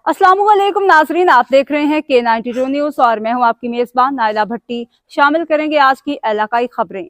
अस्सलाम वालेकुम नाजरीन, आप देख रहे हैं K92 न्यूज़ और मैं हूं आपकी मेज़बान नाइला भट्टी। शामिल करेंगे आज की इलाकाई खबरें।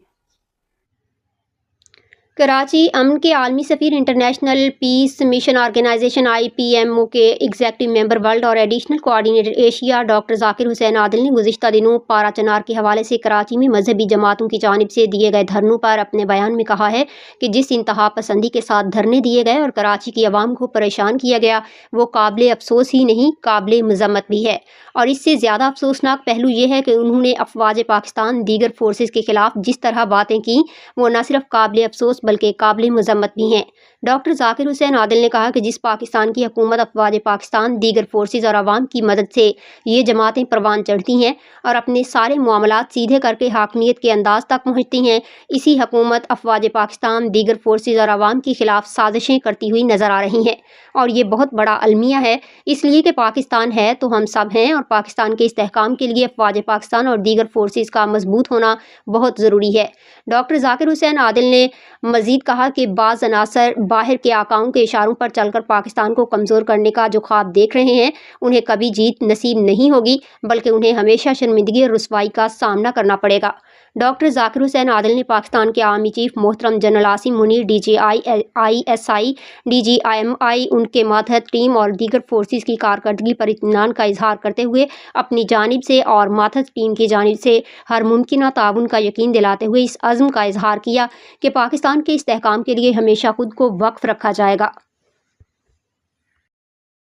कराची अमन के आलमी सफ़ीर international peace mission organization IPMO के एग्जेक्टिव मेंबर वर्ल्ड और additional coordinator Asia doctor Zakir Hussain Adil ने गुज़िश्ता दिनों पारा चनार के हवाले से कराची में मजहबी जमातों की जानिब से दिए गए धरनों पर अपने बयान में कहा है कि जिस इंतहा पसंदी के साथ धरने दिए गए और कराची की आवाम को परेशान किया गया वो काबिल अफसोस ही नहीं काबिल मजम्मत भी है। और इससे ज़्यादा अफसोसनाक पहलू ये है कि उन्होंने अफवाज पाकिस्तान दीगर फोर्सेस के खिलाफ जिस तरह बातें की वो न सिर्फ काबिल अफसोस बल्कि काबिल मजम्मत भी हैं। डॉक्टर जाकिर हुसैन आदिल ने कहा कि जिस पाकिस्तान की हुकूमत अफवाज पाकिस्तान दीगर फोर्सेस और आवाम की मदद से ये जमातें परवान चढ़ती हैं और अपने सारे मामलात सीधे करके हाकमियत के अंदाज तक पहुँचती हैं, इसी हुकूमत अफवाज पाकिस्तान दीगर फोर्सेस और आवाम के खिलाफ साजिशें करती हुई नज़र आ रही हैं। और ये बहुत बड़ा अलमिया है, इसलिए कि पाकिस्तान है तो हम सब हैं और पाकिस्तान के इस्तेहकाम के लिए अफवाज पाकिस्तान और दीगर फोर्सेस का मजबूत होना बहुत ज़रूरी है। डॉक्टर जाकिर हुसैन आदिल ने मज़ीद कहा कि बाज़ अनासर बाहर के आकाओं के इशारों पर चलकर पाकिस्तान को कमज़ोर करने का जो ख्वाब देख रहे हैं उन्हें कभी जीत नसीब नहीं होगी, बल्कि उन्हें हमेशा शर्मिंदगी और रुसवाई का सामना करना पड़ेगा। डॉक्टर जाकिर हुसैन आदिल ने पाकिस्तान के आर्मी चीफ मोहतरम general Asim Munir DGI ISI DGIMI उनके मातहत टीम और दीगर फोर्सेस की कारकर्दगी पर इत्मीनान का इजहार करते हुए अपनी जानिब से और मातहत टीम की जानिब से हर मुमकिन ताउन का यकीन दिलाते हुए इस अज़्म का इजहार किया कि पाकिस्तान के इस्तेहकाम के लिए हमेशा खुद को वक्फ रखा जाएगा।